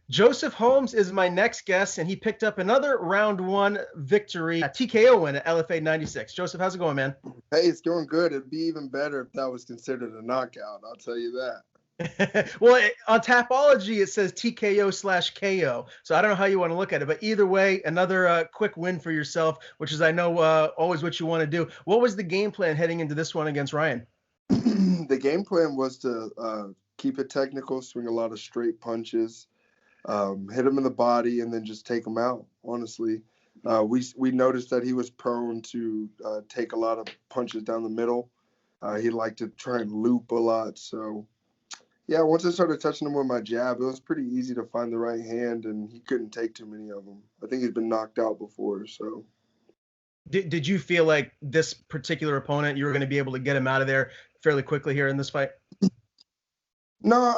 Joseph Holmes is my next guest, and he picked up another round one victory, a TKO win at LFA 96. Joseph, how's it going, man? Hey, it's going good. It'd be even better if that was considered a knockout. I'll tell you that. Well, on Tapology, it says TKO slash KO. So I don't know how you want to look at it, but either way, another quick win for yourself, which is, I know, always what you want to do. What was the game plan heading into this one against Ryan? The game plan was to keep it technical, swing a lot of straight punches, hit him in the body, and then just take him out. Honestly, we noticed that he was prone to take a lot of punches down the middle. He liked to try and loop a lot. So, yeah, once I started touching him with my jab, it was pretty easy to find the right hand, and he couldn't take too many of them. I think he's been knocked out before, so. Did you feel like this particular opponent, you were going to be able to get him out of there fairly quickly here in this fight? No,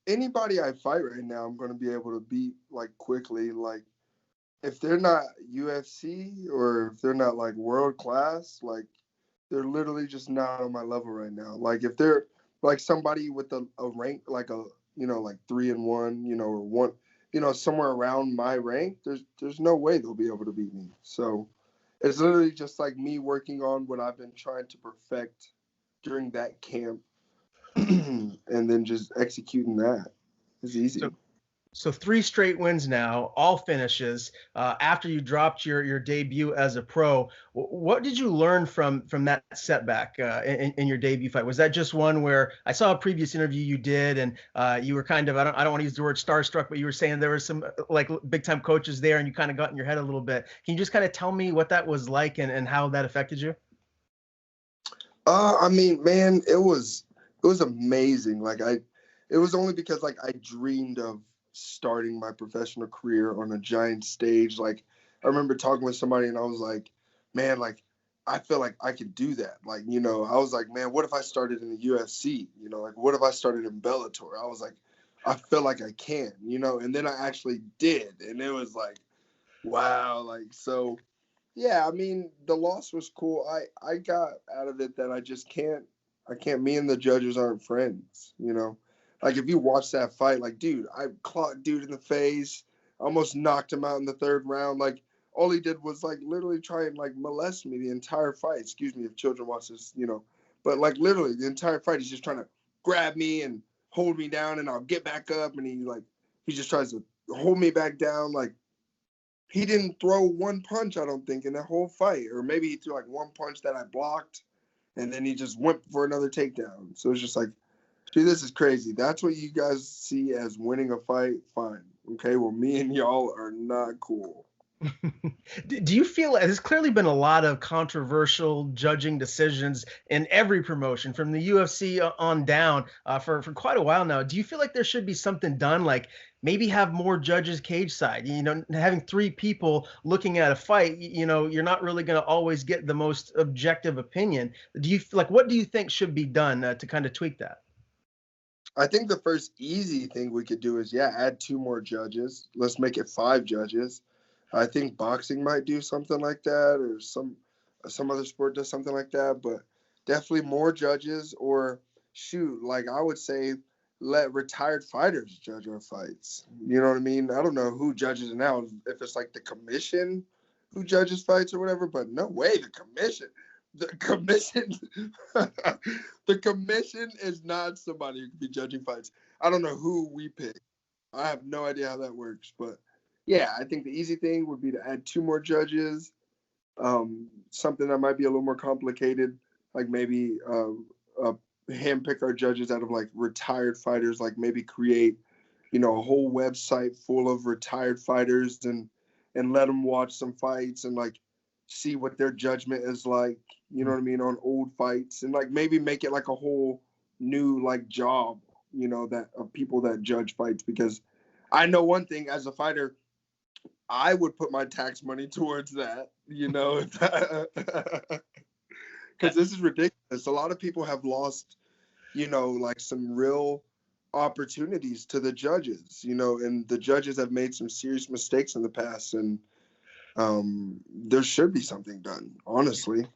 anybody I fight right now, I'm going to be able to beat like quickly. Like if they're not UFC or if they're not like world class, like they're literally just not on my level right now. Like if they're like somebody with a rank, like like 3-1, or one, somewhere around my rank, there's no way they'll be able to beat me. So it's literally just like me working on what I've been trying to perfect during that camp and then just executing that. It's easy. So 3 straight wins now, all finishes. After you dropped your debut as a pro, what did you learn from that setback in your debut fight? Was that just one where I saw a previous interview you did, and you were kind of, I don't want to use the word starstruck, but you were saying there were some like big time coaches there, and you kind of got in your head a little bit. Can you just kind of tell me what that was like and how that affected you? I mean, man, it was amazing. It was only because like I dreamed of starting my professional career on a giant stage. Like I remember talking with somebody and I was like, man, like I feel like I could do that. Like, I was like, man, what if I started in the UFC? Like what if I started in Bellator? I was like, I feel like I can, and then I actually did. And it was like, wow. Like, so yeah, I mean, the loss was cool. I got out of it that me and the judges aren't friends, Like if you watch that fight, like, dude, I clocked dude in the face, almost knocked him out in the third round. Like all he did was like literally try and like molest me the entire fight. Excuse me if children watch this, But like literally the entire fight, he's just trying to grab me and hold me down and I'll get back up and he just tries to hold me back down. Like he didn't throw one punch, I don't think, in that whole fight. Or maybe he threw like one punch that I blocked and then he just went for another takedown. So it's just like, dude, this is crazy. That's what you guys see as winning a fight? Fine. Okay, well, me and y'all are not cool. Do you feel there's clearly been a lot of controversial judging decisions in every promotion from the UFC on down for quite a while now? Do you feel like there should be something done, like maybe have more judges cage side? Having 3 people looking at a fight, you're not really going to always get the most objective opinion. Do you like, what do you think should be done to kind of tweak that? I think the first easy thing we could do is, add 2 more judges. Let's make it 5 judges. I think boxing might do something like that, or some other sport does something like that. But definitely more judges, or shoot, like I would say, let retired fighters judge our fights. You know what I mean? I don't know who judges it now. If it's like the commission who judges fights or whatever, but no way, the commission. The commission, the commission is not somebody who could be judging fights. I don't know who we pick. I have no idea how that works, but yeah, I think the easy thing would be to add 2 more judges. Something that might be a little more complicated, like maybe handpick our judges out of like retired fighters, like maybe create, a whole website full of retired fighters and let them watch some fights and like see what their judgment is like, you know what I mean, on old fights, and like maybe make it like a whole new like job, that of people that judge fights. Because I know one thing, as a fighter, I would put my tax money towards that, because this is ridiculous. A lot of people have lost, like some real opportunities to the judges, and the judges have made some serious mistakes in the past, and there should be something done, honestly.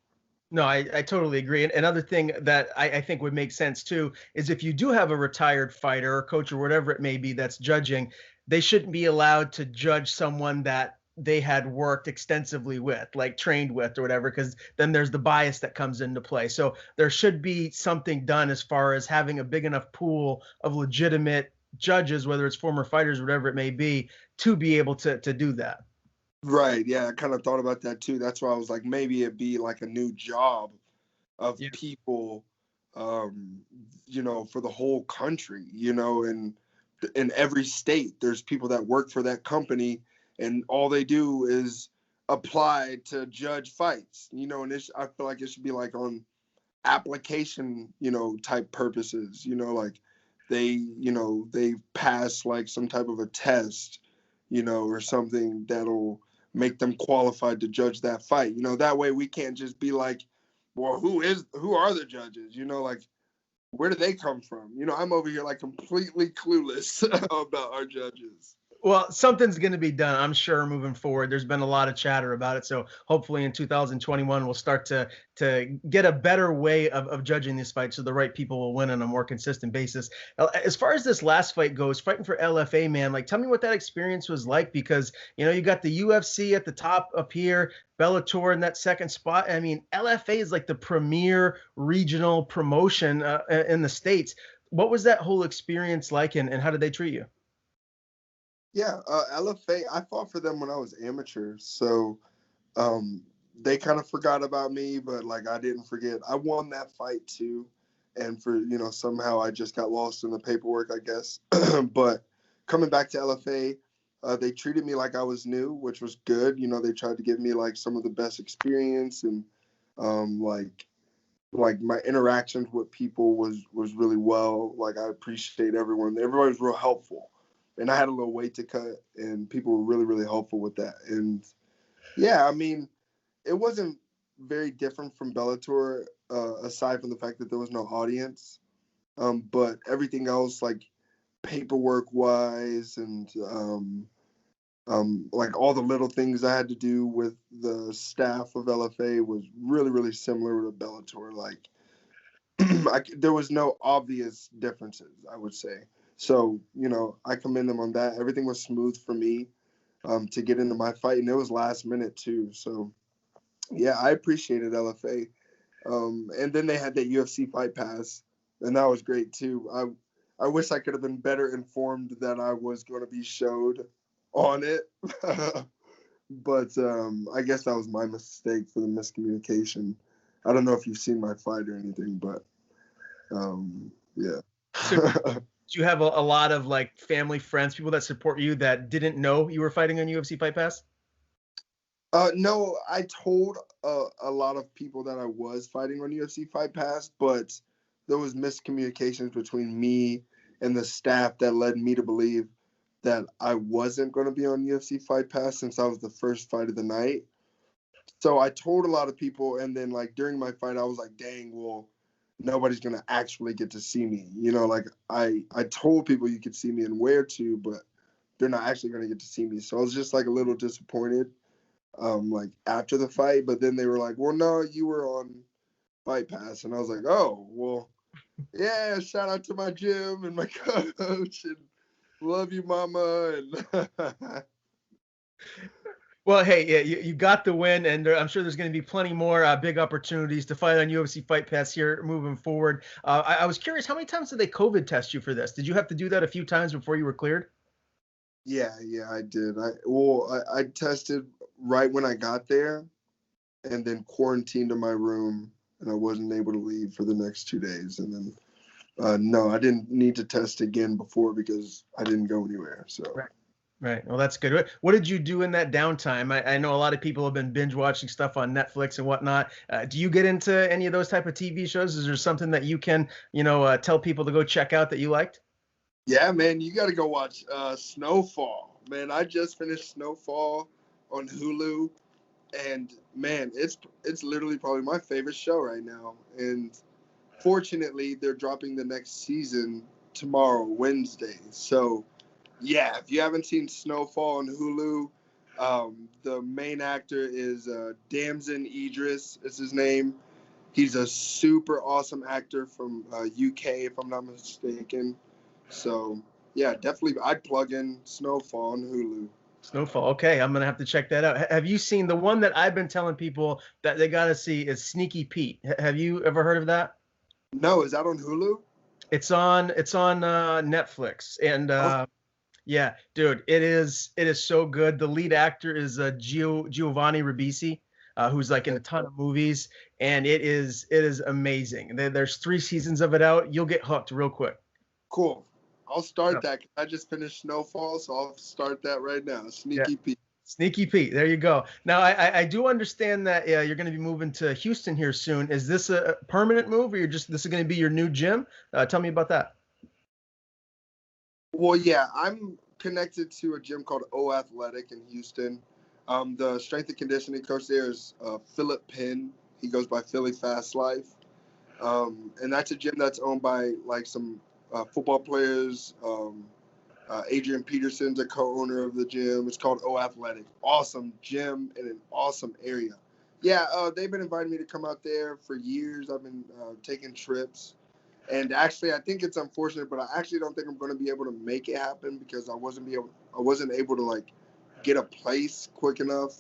No, I totally agree. And another thing that I think would make sense too is if you do have a retired fighter or coach or whatever it may be that's judging, they shouldn't be allowed to judge someone that they had worked extensively with, like trained with or whatever, because then there's the bias that comes into play. So there should be something done as far as having a big enough pool of legitimate judges, whether it's former fighters, whatever it may be able to do that. Right. Yeah, I kind of thought about that too. That's why I was like, maybe it'd be like a new job of Yeah. people, um, for the whole country, and in every state, there's people that work for that company, and all they do is apply to judge fights, and I feel like it should be like on application, type purposes, like they pass like some type of a test, or something that'll make them qualified to judge that fight. That way we can't just be like, well, who are the judges? Like where do they come from? I'm over here like completely clueless about our judges. Well, something's going to be done, I'm sure, moving forward. There's been a lot of chatter about it, so hopefully in 2021 we'll start to get a better way of judging these fights, so the right people will win on a more consistent basis. As far as this last fight goes, fighting for LFA, man, like tell me what that experience was like, because you got the UFC at the top up here, Bellator in that second spot. I mean, LFA is like the premier regional promotion in the States. What was that whole experience like, and how did they treat you? Yeah, LFA. I fought for them when I was amateur, so um, they kind of forgot about me, but like I didn't forget. I won that fight too, and for somehow I just got lost in the paperwork, I guess. But coming back to LFA, they treated me like I was new, which was good. They tried to give me like some of the best experience, and like my interactions with people was really well. Like I appreciate everyone. Everybody was real helpful, and I had a little weight to cut, and people were really really helpful with that. And yeah, I mean, it wasn't very different from Bellator, aside from the fact that there was no audience. But everything else, like paperwork wise, and like all the little things I had to do with the staff of LFA was really, really similar to Bellator. Like, there was no obvious differences, I would say. So, I commend them on that. Everything was smooth for me to get into my fight, and it was last minute too. So, yeah, I appreciated LFA. And then they had that UFC Fight Pass, and that was great too. I wish I could have been better informed that I was going to be showed on it. But I guess that was my mistake for the miscommunication. I don't know if you've seen my fight or anything, but yeah. So do you have a lot of like family, friends, people that support you that didn't know you were fighting on UFC Fight Pass? No, I told a lot of people that I was fighting on UFC Fight Pass, but there was miscommunications between me and the staff that led me to believe that I wasn't going to be on UFC Fight Pass since I was the first fight of the night. So I told a lot of people, and then like during my fight, I was like, "Dang, well, nobody's going to actually get to see me." Like I told people you could see me and where to, but they're not actually going to get to see me. So I was just like a little disappointed like after the fight, but then they were like, "Well, no, you were on Fight Pass," and I was like, "Oh, well, yeah." Shout out to my gym and my coach, and love you, mama. And Well, hey, yeah, you got the win, and I'm sure there's going to be plenty more big opportunities to fight on UFC Fight Pass here moving forward. I was curious, how many times did they COVID test you for this? Did you have to do that a few times before you were cleared? yeah, I did. I tested right when I got there, and then quarantined in my room, and I wasn't able to leave for the next 2 days, and then. No, I didn't need to test again before because I didn't go anywhere. So Right. Right. Well, that's good. What did you do in that downtime? I know a lot of people have been binge watching stuff on Netflix and whatnot. Do you get into any of those type of TV shows? Is there something that you can, tell people to go check out that you liked? yeah, man, you got to go watch Snowfall. Man, I just finished Snowfall on Hulu, and man, it's literally probably my favorite show right now. And fortunately, they're dropping the next season tomorrow, Wednesday. So yeah, if you haven't seen Snowfall on Hulu, the main actor is Damson Idris. Is his name. He's a super awesome actor from UK, if I'm not mistaken. So yeah, definitely. I'd plug in Snowfall on Hulu. Snowfall. Okay, I'm gonna have to check that out. Have you seen the one that I've been telling people that they gotta see is Sneaky Pete? Have you ever heard of that? No, is that on Hulu? It's on Netflix, and Oh, yeah, dude, it is so good. The lead actor is Giovanni Ribisi, who's like in okay, a ton of movies, and it is amazing. There's 3 seasons of it out. You'll get hooked real quick. cool. I'll start Yeah. that. I just finished Snowfall, so I'll start that right now. Yeah. Sneaky Pete. Sneaky Pete, there you go. Now I do understand that you're going to be moving to Houston here soon. Is this a permanent move, or this is going to be your new gym? Tell me about that. Well, yeah, I'm connected to a gym called O Athletic in Houston. The strength and conditioning coach there is Philip Penn. He goes by Philly Fast Life. And that's a gym that's owned by like some football players. Adrian Peterson's a co-owner of the gym. It's called O Athletic. Awesome gym in an awesome area. Yeah, they've been inviting me to come out there for years. I've been taking trips. And actually, I think it's unfortunate, but I actually don't think I'm going to be able to make it happen because I wasn't able to like get a place quick enough,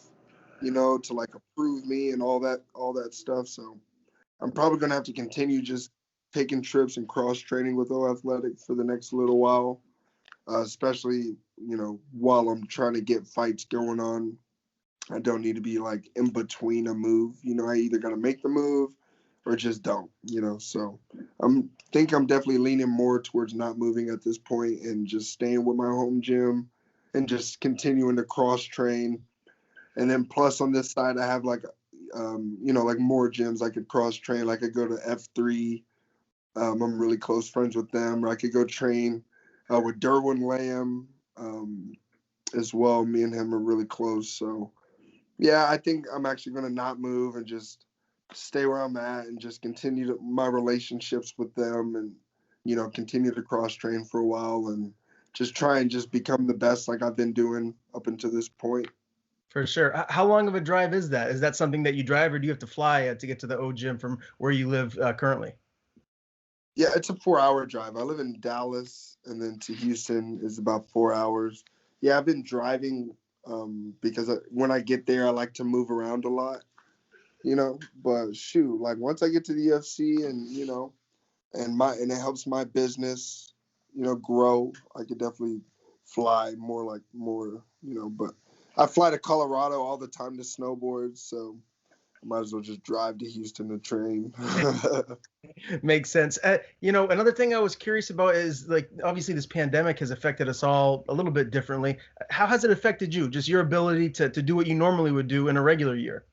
to like approve me and all that stuff. So I'm probably going to have to continue just taking trips and cross training with O Athletic for the next little while, especially while I'm trying to get fights going on. I don't need to be like in between a move. I either got to make the move or just don't. So I'm definitely leaning more towards not moving at this point and just staying with my home gym and just continuing to cross train. And then plus on this side, I have like like more gyms I could cross train. Like I go to F3. I'm really close friends with them. Or I could go train with Derwin Lamb as well. Me and him are really close. So yeah, I think I'm actually going to not move and just stay where I'm at and just continue my relationships with them and, continue to cross train for a while and just try and just become the best like I've been doing up until this point. For sure. How long of a drive is that? Is that something that you drive, or do you have to fly to get to the O gym from where you live currently? Yeah, it's a 4 hour drive. I live in Dallas and then to Houston is about 4 hours. Yeah, I've been driving because when I get there, I like to move around a lot. But shoot, like once I get to the UFC and and it helps my business, grow, I could definitely fly more, but I fly to Colorado all the time to snowboard, so I might as well just drive to Houston to train. Makes sense. Another thing I was curious about is, like, obviously this pandemic has affected us all a little bit differently. How has it affected you? Just your ability to do what you normally would do in a regular year?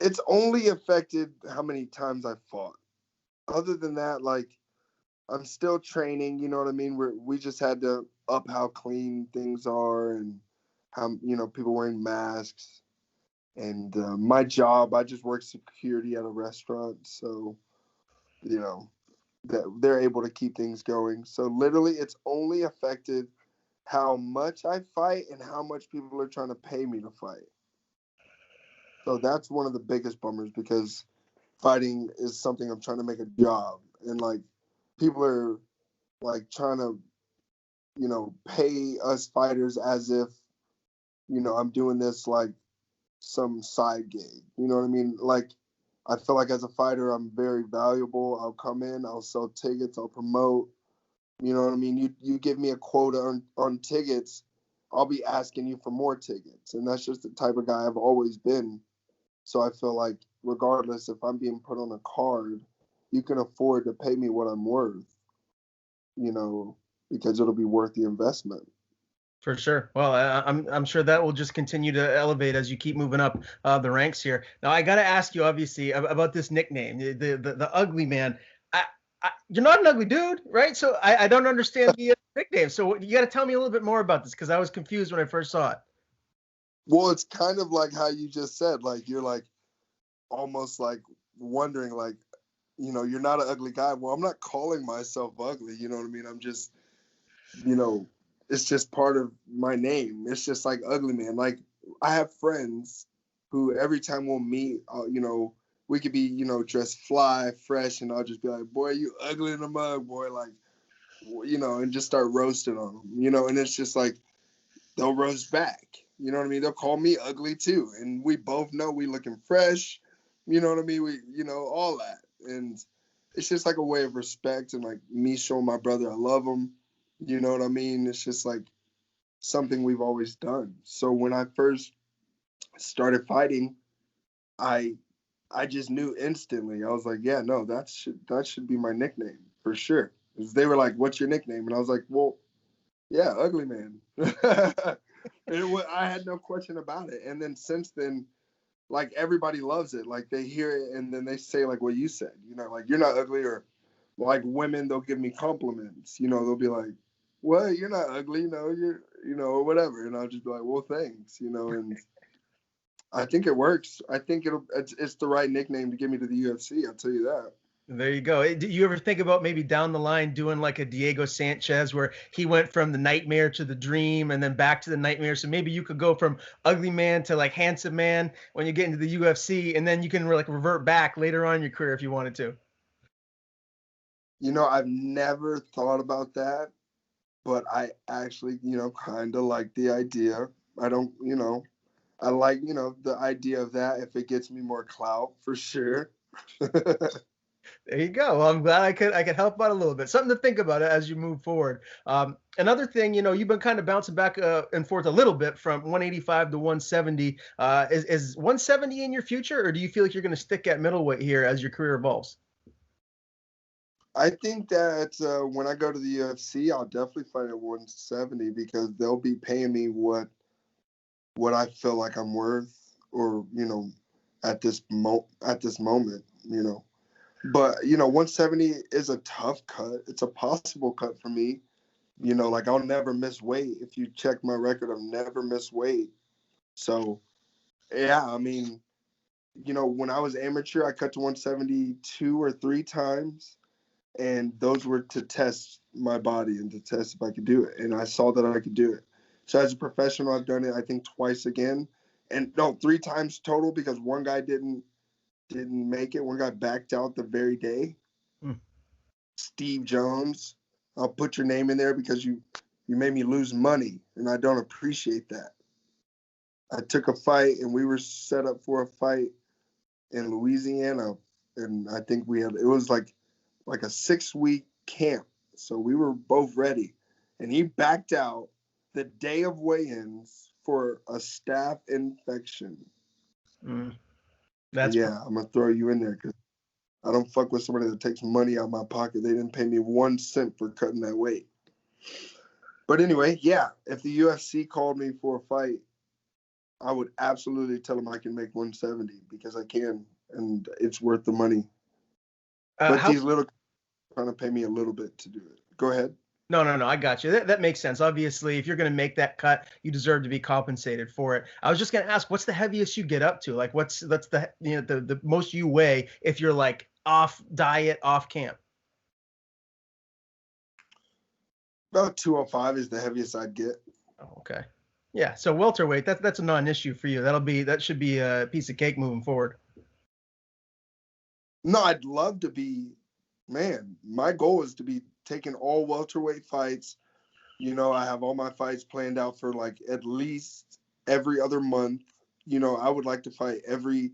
It's only affected how many times I fought. Other than that, like I'm still training, you know what I mean? We just had to up how clean things are and how people wearing masks. And my job, I just work security at a restaurant, so you know that they're able to keep things going. So literally, it's only affected how much I fight and how much people are trying to pay me to fight. So that's one of the biggest bummers because fighting is something I'm trying to make a job, and like people are like trying to pay us fighters as if I'm doing this like some side gig. You know what I mean? Like I feel like as a fighter, I'm very valuable. I'll come in, I'll sell tickets, I'll promote. You know what I mean? You give me a quota on tickets, I'll be asking you for more tickets, and that's just the type of guy I've always been. So I feel like regardless if I'm being put on a card, you can afford to pay me what I'm worth. You know, because it'll be worth the investment. For sure. Well, I'm sure that will just continue to elevate as you keep moving up the ranks here. Now, I got to ask you, obviously, about this nickname, the Ugly Man. You're not an ugly dude, right? So I don't understand the nickname. So you got to tell me a little bit more about this because I was confused when I first saw it. Well, it's kind of like how you just said, like you're like almost like wondering, like, you're not an ugly guy. Well, I'm not calling myself ugly. You know what I mean? I'm just, you know, it's just part of my name. It's just like Ugly Man. Like I have friends who every time we'll meet, we could be, dressed fly, fresh, and I'll just be like, boy, you ugly in the mug, boy. Like, and just start roasting on them, and it's just like they'll roast back. You know what I mean? They'll call me ugly too, and we both know we looking fresh. You know what I mean? We, all that, and it's just like a way of respect and like me showing my brother I love him. You know what I mean? It's just like something we've always done. So when I first started fighting, I I just knew instantly. I was like, yeah, no, that should be my nickname for sure. 'Cause they were like, "What's your nickname?" And I was like, "Well, yeah, Ugly Man." I had no question about it. And then since then, like everybody loves it. Like they hear it and then they say like what you said. Like you're not ugly, or like women, they'll give me compliments. They'll be like, "What? You're not ugly, no, you're or whatever." And I'll just be like, "Well, thanks," and I think it works. I think it's the right nickname to get me to the UFC. I'll tell you that. There you go. Do you ever think about maybe down the line doing like a Diego Sanchez where he went from the nightmare to the dream and then back to the nightmare? So maybe you could go from ugly man to like handsome man when you get into the UFC, and then you can like revert back later on in your career if you wanted to. I've never thought about that, but I actually, kind of like the idea. I don't, I like, the idea of that if it gets me more clout for sure. There you go. Well, I'm glad I could help out a little bit. Something to think about as you move forward. Another thing, you've been kind of bouncing back and forth a little bit from 185 to 170. Is 170 in your future, or do you feel like you're going to stick at middleweight here as your career evolves? I think that when I go to the UFC, I'll definitely fight at 170 because they'll be paying me what I feel like I'm worth, or at this moment. But 170 is a tough cut. It's a possible cut for me. Like I'll never miss weight. If you check my record, I've never missed weight. So yeah, I mean, when I was amateur, I cut to 172 or three times, and those were to test my body and to test if I could do it. And I saw that I could do it. So as a professional, I've done it, I think, twice again, and no, three times total because one guy didn't make it. One guy backed out the very day. Mm. Steve Jones. I'll put your name in there because you made me lose money, and I don't appreciate that. I took a fight, and we were set up for a fight in Louisiana, and I think it was like a 6-week camp, so we were both ready, and he backed out the day of weigh-ins for a staph infection. Mm. That's Yeah, I'm gonna throw you in there because I don't fuck with somebody that takes money out of my pocket. They didn't pay me 1 cent for cutting that weight. But anyway, yeah, if the UFC called me for a fight, I would absolutely tell them I can make 170 because I can, and it's worth the money. But how these little trying to pay me a little bit to do it. Go ahead. No, I got you. That makes sense. Obviously, if you're going to make that cut, you deserve to be compensated for it. I was just going to ask, what's the heaviest you get up to? Like, that's the the most you weigh if you're like off diet, off camp? About 205 is the heaviest I'd get. Oh, okay. Yeah. So welterweight, that's a non-issue for you. That should be a piece of cake moving forward. No, I'd love to be, man, my goal is to be taking all welterweight fights. I have all my fights planned out for like at least every other month. I would like to fight every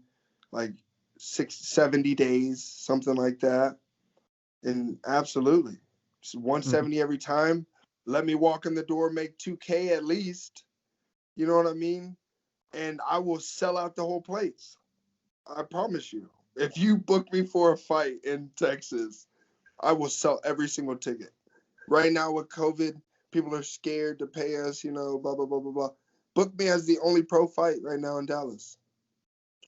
like 70 days, something like that. And absolutely, it's 170 every time. Let me walk in the door, make 2K at least. You know what I mean? And I will sell out the whole place. I promise you. If you book me for a fight in Texas, I will sell every single ticket. Right now with COVID, people are scared to pay us, blah, blah, blah, blah, blah. Book me as the only pro fight right now in Dallas.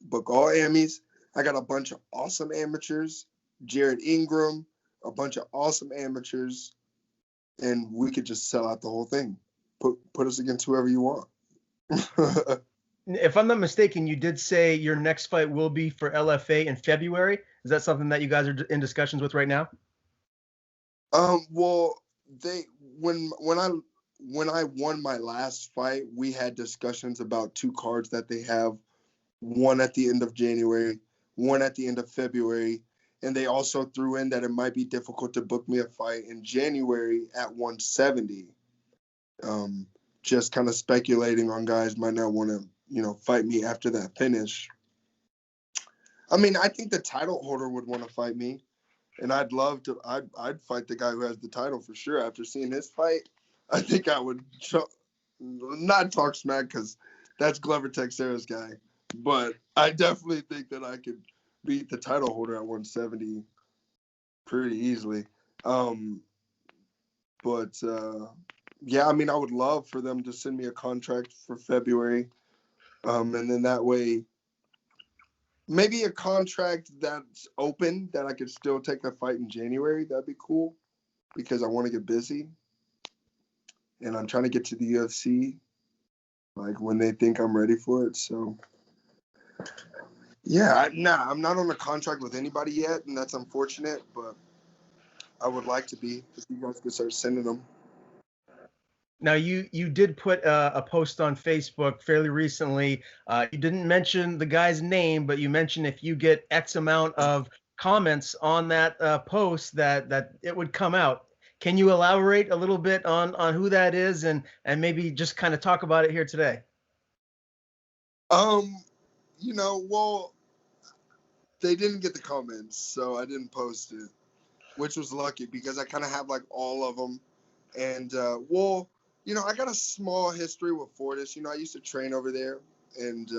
Book all Amis. I got a bunch of awesome amateurs. Jared Ingram, a bunch of awesome amateurs. And we could just sell out the whole thing. Put us against whoever you want. If I'm not mistaken, you did say your next fight will be for LFA in February. Is that something that you guys are in discussions with right now? Well, when I won my last fight, we had discussions about 2 cards that they have, one at the end of January, one at the end of February, And they also threw in that it might be difficult to book me a fight in January at 170. Just kind of speculating on guys might not want to, fight me after that finish. I mean, I think the title holder would want to fight me, and I'd love to. I'd fight the guy who has the title for sure. After seeing his fight, I think I would not talk smack because that's Glover Teixeira's guy, but I definitely think that I could beat the title holder at 170 pretty easily. Yeah, I mean, I would love for them to send me a contract for February, and then that way, maybe a contract that's open that I could still take a fight in January. That'd be cool because I want to get busy, and I'm trying to get to the UFC like when they think I'm ready for it. So, yeah, I'm not on a contract with anybody yet, and that's unfortunate, but I would like to be if you guys could start sending them. Now, you did put a post on Facebook fairly recently. You didn't mention the guy's name, but you mentioned if you get X amount of comments on that post that it would come out. Can you elaborate a little bit on who that is and maybe just kind of talk about it here today? Well, they didn't get the comments, so I didn't post it, which was lucky because I kind of have like all of them. And, I got a small history with Fortis. I used to train over there, and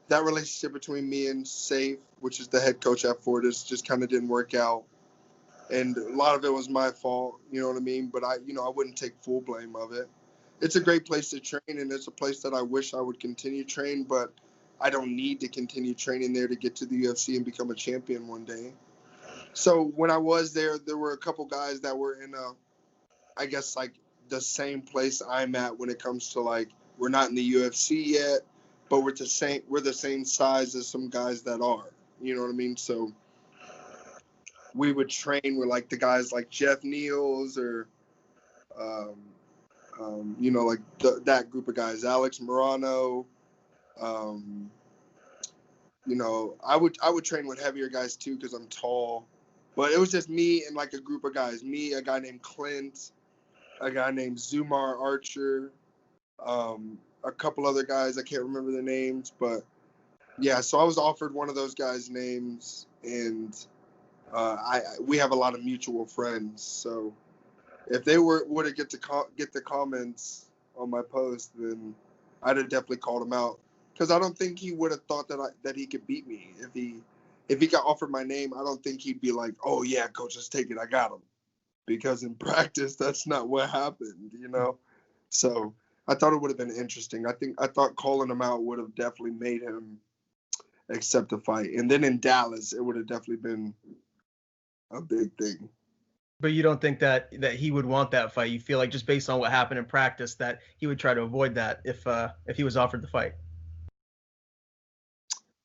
that relationship between me and Safe, which is the head coach at Fortis, just kind of didn't work out. And a lot of it was my fault, you know what I mean? But I wouldn't take full blame of it. It's a great place to train, and it's a place that I wish I would continue train, but I don't need to continue training there to get to the UFC and become a champion one day. So when I was there were a couple guys that were in I guess like the same place I'm at when it comes to like we're not in the UFC yet, but we're the same size as some guys that are. You know what I mean? So we would train with like the guys like Jeff Niels or like that group of guys, Alex Morano. I would train with heavier guys too because I'm tall, but it was just me and like a group of guys. Me, a guy named Clint, a guy named Zumar Archer, a couple other guys. I can't remember their names, but yeah. So I was offered one of those guys' names, and we have a lot of mutual friends. So if they would have get the comments on my post, then I'd have definitely called him out because I don't think he would have thought that he could beat me if he got offered my name. I don't think he'd be like, "Oh yeah, coach, let's take it. I got him." Because in practice, that's not what happened, So I thought it would have been interesting. I thought calling him out would have definitely made him accept the fight. And then in Dallas, it would have definitely been a big thing. But you don't think that he would want that fight? You feel like just based on what happened in practice that he would try to avoid that if he was offered the fight?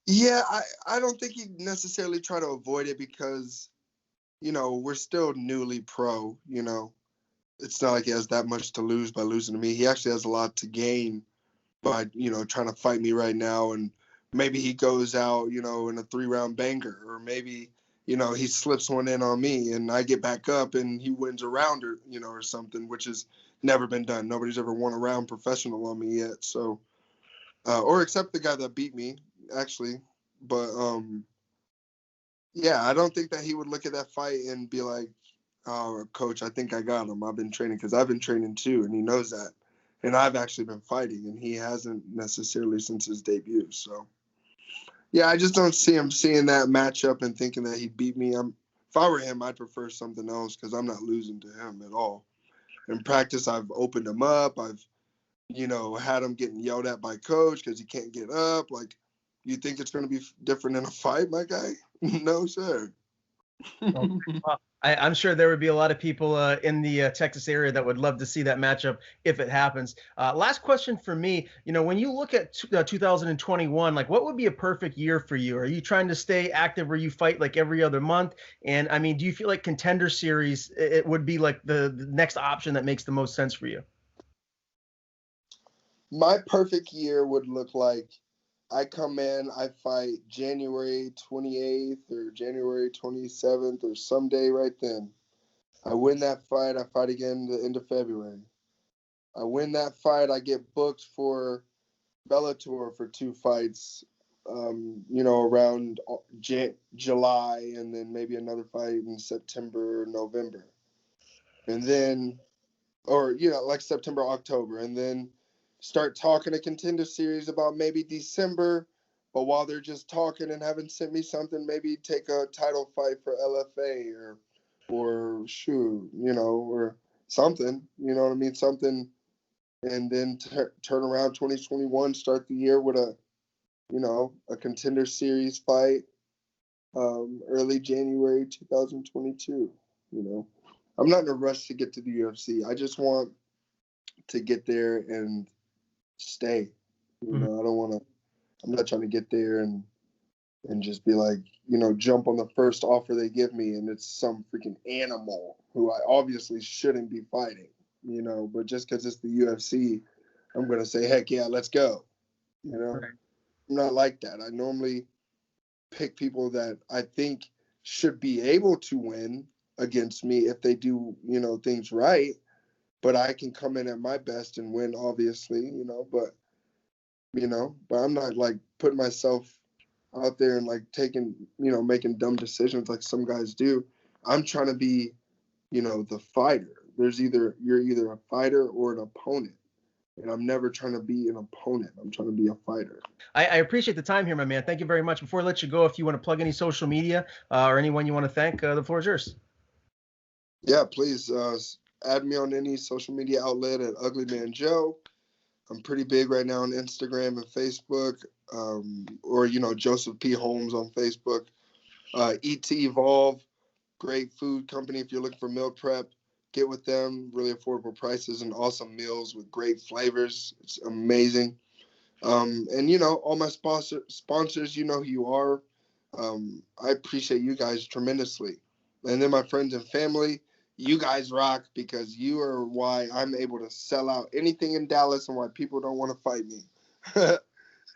Yeah, I don't think he'd necessarily try to avoid it because, we're still newly pro, It's not like he has that much to lose by losing to me. He actually has a lot to gain by, trying to fight me right now. And maybe he goes out, in a 3-round banger, or maybe, he slips one in on me and I get back up and he wins a round or something, which has never been done. Nobody's ever won a round professional on me yet. So, or except the guy that beat me, actually. But, yeah, I don't think that he would look at that fight and be like, "Oh, coach, I think I got him. I've been training," because I've been training too, and he knows that. And I've actually been fighting, and he hasn't necessarily since his debut. So, yeah, I just don't see him seeing that matchup and thinking that he'd beat me. If I were him, I'd prefer something else because I'm not losing to him at all. In practice, I've opened him up. I've, had him getting yelled at by coach because he can't get up. Like, you think it's going to be different in a fight, my guy? No, sir. Well, I'm sure there would be a lot of people in the Texas area that would love to see that matchup if it happens. Last question for me, when you look at 2021, like what would be a perfect year for you? Are you trying to stay active where you fight like every other month? And I mean, do you feel like Contender Series, it would be like the next option that makes the most sense for you? My perfect year would look like I come in, I fight January 28th or January 27th or someday right then. I win that fight. I fight again the end of February. I win that fight. I get booked for Bellator for 2 fights, around July, and then maybe another fight in September, November. And then, or, like September, October. And then start talking a contender series about maybe December. But while they're just talking and haven't sent me something, maybe take a title fight for LFA or shoot, or something, you know what I mean? Something, and then turn around 2021, start the year with a contender series fight, early January 2022. I'm not in a rush to get to the UFC. I just want to get there and stay. I don't want to. I'm not trying to get there and just be like, jump on the first offer they give me, and it's some freaking animal who I obviously shouldn't be fighting. But just because it's the UFC, I'm gonna say, heck yeah, let's go. Right. I'm not like that. I normally pick people that I think should be able to win against me if they do, things right. But I can come in at my best and win, obviously, but I'm not like putting myself out there and like taking, making dumb decisions like some guys do. I'm trying to be, the fighter. You're either a fighter or an opponent. And I'm never trying to be an opponent. I'm trying to be a fighter. I appreciate the time here, my man. Thank you very much. Before I let you go, if you want to plug any social media or anyone you want to thank, the floor is yours. Yeah, please add me on any social media outlet at Ugly Man Joe. I'm pretty big right now on Instagram and Facebook, or Joseph P. Holmes on Facebook. Eat to Evolve, great food company. If you're looking for meal prep, get with them. Really affordable prices and awesome meals with great flavors. It's amazing. And all my sponsors, who you are. I appreciate you guys tremendously. And then my friends and family, you guys rock because you are why I'm able to sell out anything in Dallas and why people don't want to fight me.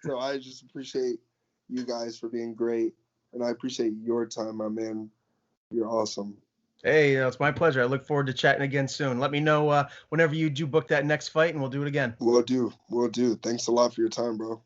So I just appreciate you guys for being great. And I appreciate your time, my man. You're awesome. Hey, it's my pleasure. I look forward to chatting again soon. Let me know whenever you do book that next fight, and we'll do it again. Will do. Will do. Thanks a lot for your time, bro.